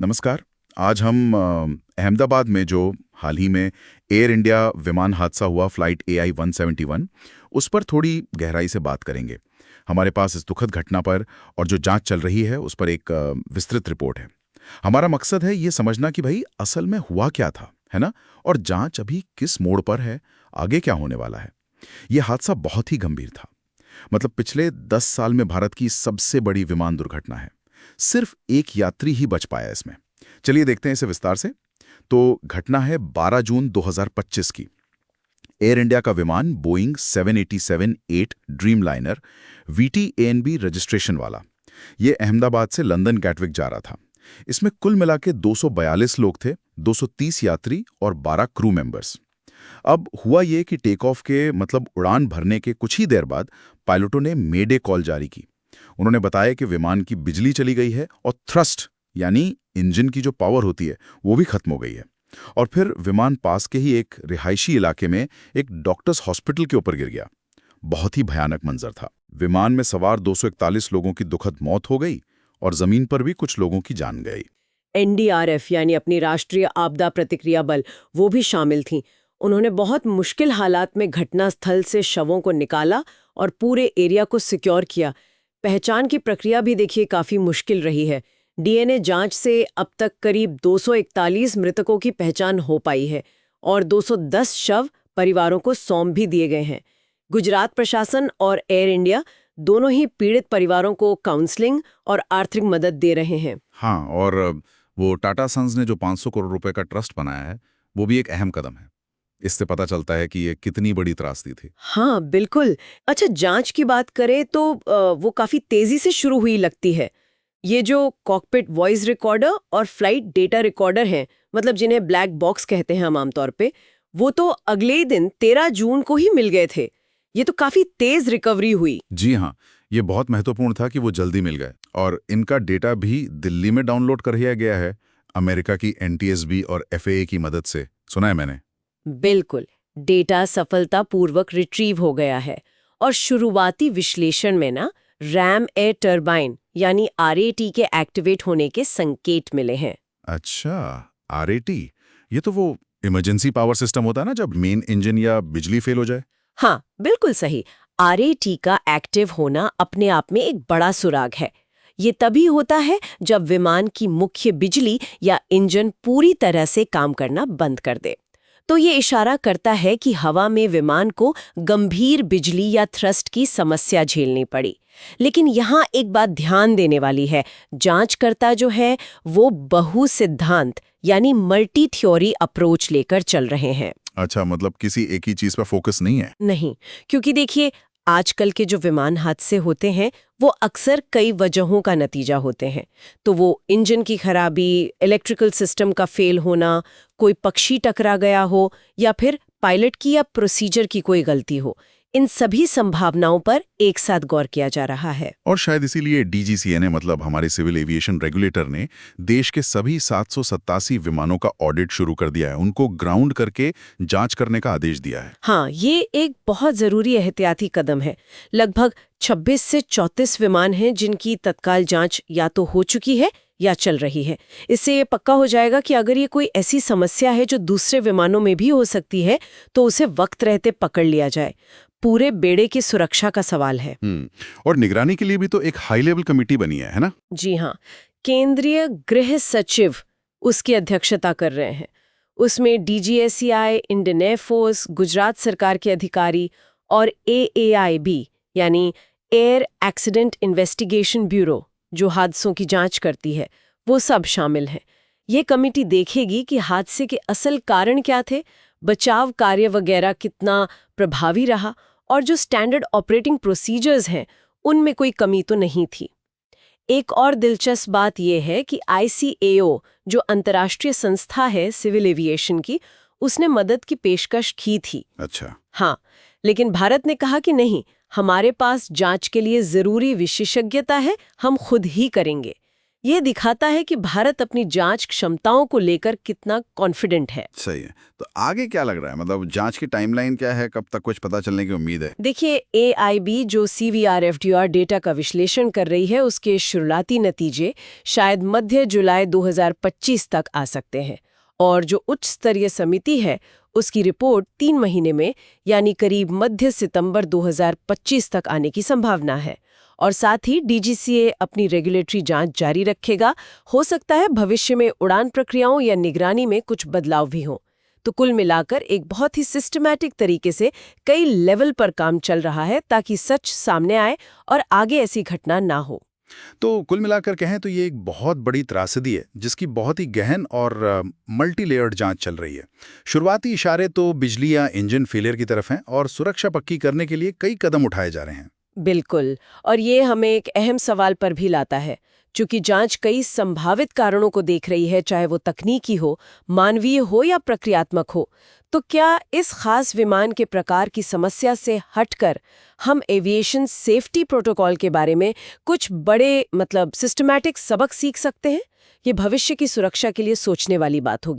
नमस्कार। आज हम अहमदाबाद में जो हाल ही में एयर इंडिया विमान हादसा हुआ फ्लाइट AI 171 उस पर थोड़ी गहराई से बात करेंगे। हमारे पास इस दुखद घटना पर और जो जांच चल रही है उस पर एक विस्तृत रिपोर्ट है। हमारा मकसद है ये समझना कि भाई असल में हुआ क्या था, है ना? और जांच अभी किस मोड़ पर है, आगे क्या होने वाला है। ये हादसा बहुत ही गंभीर था। मतलब पिछले 10 साल में भारत की सबसे बड़ी विमान दुर्घटना है। सिर्फ एक यात्री ही बच पाया इसमें। चलिए देखते हैं इसे विस्तार से। तो घटना है 12 जून 2025 की। एयर इंडिया का विमान Boeing 787-8 dream liner VT-ANB registration वाला, ये अहमदाबाद से लंदन गैटविक जा रहा था। इसमें कुल मिला के 242 लोग थे, 230 यात्री और 12 क्रू मेंबर्स। अब हुआ ये कि टेक ऑफ के मतलब उड़ान भरने के कुछ ही देर बाद पायलटों ने मेडे कॉल जारी की। उन्होंने बताया कि विमान की बिजली चली गई है और थ्रस्ट यानी इंजन की जो पावर होती है वो भी खत्म हो गई है। और फिर विमान पास के ही एक रिहायशी इलाके में एक डॉक्टर्स हॉस्पिटल के ऊपर गिर गया। बहुत ही भयानक मंजर था। विमान में सवार 241 लोगों की दुखद मौत हो गई और जमीन पर भी कुछ लोगों की जान गई। NDRF यानी अपनी राष्ट्रीय आपदा प्रतिक्रिया बल वो भी शामिल थीं। उन्होंने बहुत मुश्किल हालात में घटनास्थल से शवों को निकाला और पूरे एरिया को सिक्योर किया। पहचान की प्रक्रिया भी देखिए काफी मुश्किल रही है। DNA जांच से अब तक करीब 241 मृतकों की पहचान हो पाई है और 210 शव परिवारों को सौंप भी दिए गए हैं। गुजरात प्रशासन और एयर इंडिया दोनों ही पीड़ित परिवारों को काउंसलिंग और आर्थिक मदद दे रहे हैं। हाँ, और वो टाटा सन्स ने जो 500 करोड़ रुपए का ट्रस्ट बनाया है वो भी एक अहम कदम है। इससे पता चलता है कि ये कितनी बड़ी त्रासदी थी। हाँ बिल्कुल। अच्छा, जांच की बात करें तो वो काफी तेजी से शुरू हुई लगती है। ये जो कॉकपिट वॉइस रिकॉर्डर और फ्लाइट डेटा रिकॉर्डर हैं, मतलब जिन्हें ब्लैक बॉक्स कहते हैं हम आमतौर पे, वो तो अगले ही दिन 13 जून को ही मिल गए थे। ये तो काफी तेज रिकवरी हुई। जी हाँ, ये बहुत महत्वपूर्ण था कि वो जल्दी मिल गए। और इनका डेटा भी दिल्ली में डाउनलोड कर लिया गया है, अमेरिका की NTSB और FAA की मदद से, सुना है मैंने। बिल्कुल, डेटा सफलतापूर्वक रिट्रीव हो गया है और शुरुआती विश्लेषण में ना रैम एयर टर्बाइन यानी RAT के एक्टिवेट होने के संकेत मिले हैं। अच्छा, RAT, ये तो वो इमरजेंसी पावर सिस्टम होता है ना, जब मेन इंजन या बिजली फेल हो जाए। हाँ बिल्कुल सही। RAT का एक्टिव होना अपने आप में एक बड़ा सुराग है। ये तभी होता है जब विमान की मुख्य बिजली या इंजन पूरी तरह से काम करना बंद कर दे। तो ये इशारा करता है कि हवा में विमान को गंभीर बिजली या थ्रस्ट की समस्या झेलनी पड़ी। लेकिन यहाँ एक बात ध्यान देने वाली है, जांचकर्ता जो है वो बहु सिद्धांत यानी मल्टी थ्योरी अप्रोच लेकर चल रहे हैं। अच्छा, मतलब किसी एक ही चीज पर फोकस नहीं है। नहीं, क्योंकि देखिए आजकल के जो विमान हादसे होते हैं वो अक्सर कई वजहों का नतीजा होते हैं। तो वो इंजन की खराबी, इलेक्ट्रिकल सिस्टम का फेल होना, कोई पक्षी टकरा गया हो या फिर पायलट की या प्रोसीजर की कोई गलती हो, इन सभी संभावनाओं पर एक साथ गौर किया जा रहा है। और शायद इसीलिए DGCA ने, मतलब हमारे सिविल एविएशन रेगुलेटर ने, देश के सभी 787 विमानों का ऑडिट शुरू कर दिया है। उनको ग्राउंड करके जांच करने का आदेश दिया है। हाँ, ये एक बहुत जरूरी एहतियाती कदम है। लगभग 26 से 34 विमान हैं जिनकी तत्काल जांच या तो हो चुकी है या चल रही है। इससे ये पक्का हो जाएगा कि अगर ये कोई ऐसी समस्या है जो दूसरे विमानों में भी हो सकती है तो उसे वक्त रहते पकड़ लिया जाए। पूरे बेड़े की सुरक्षा का सवाल है। और निगरानी के लिए भी तो एक हाई लेवल कमेटी बनी है ना? जी हाँ, केंद्रीय गृह सचिव उसकी अध्यक्षता कर रहे हैं। उसमें DGSCI, इंडियन एयरफोर्स, गुजरात सरकार के अधिकारी और AAIB यानी एयर एक्सीडेंट इन्वेस्टिगेशन ब्यूरो जो हादसों की जांच करती है, वो सब शामिल हैं। ये कमेटी देखेगी कि हादसे के असल कारण क्या थे, बचाव कार्य वगैरह कितना प्रभावी रहा और जो स्टैंडर्ड ऑपरेटिंग प्रोसीजर्स हैं उनमें कोई कमी तो नहीं थी। एक और दिलचस्प बात यह है कि ICAO जो अंतर्राष्ट्रीय संस्था है सिविल एविएशन की, उसने मदद की पेशकश की थी। अच्छा। हाँ, लेकिन भारत ने कहा कि नहीं, हमारे पास जांच के लिए जरूरी विशेषज्ञता है, हम खुद ही करेंगे। ये दिखाता है कि भारत अपनी जांच क्षमताओं को लेकर कितना कॉन्फिडेंट है। सही है। तो आगे क्या लग रहा है, मतलब जांच की टाइमलाइन क्या है, कब तक कुछ पता चलने की उम्मीद है? देखिए, AIB जो CVR-FDR डेटा का विश्लेषण कर रही है, उसके शुरुआती नतीजे शायद मध्य जुलाई 2025 तक आ सकते हैं। और जो उच्च स्तरीय समिति है, उसकी रिपोर्ट 3 महीने में यानी करीब मध्य सितंबर 2025 तक आने की संभावना है। और साथ ही DGCA अपनी रेगुलेटरी जांच जारी रखेगा। हो सकता है भविष्य में उड़ान प्रक्रियाओं या निगरानी में कुछ बदलाव भी हों। तो कुल मिलाकर एक बहुत ही सिस्टमैटिक तरीके से कई लेवल पर काम चल रहा है ताकि सच सामने आए और आगे ऐसी घटना ना हो। तो कुल मिलाकर कहें तो ये एक बहुत बड़ी त्रासदी है जिसकी बहुत ही गहन और मल्टी लेयर्ड जांच चल रही है। शुरुआती इशारे तो बिजली या इंजन फेलियर की तरफ हैं और सुरक्षा पक्की करने के लिए कई कदम उठाए जा रहे हैं। बिल्कुल। और ये हमें एक अहम सवाल पर भी लाता है। चूंकि जांच कई संभावित कारणों को देख रही है, चाहे वो तकनीकी हो, मानवीय हो या प्रक्रियात्मक हो, तो क्या इस खास विमान के प्रकार की समस्या से हटकर हम एविएशन सेफ्टी प्रोटोकॉल के बारे में कुछ बड़े सिस्टमैटिक सबक सीख सकते हैं? ये भविष्य की सुरक्षा के लिए सोचने वाली बात होगी।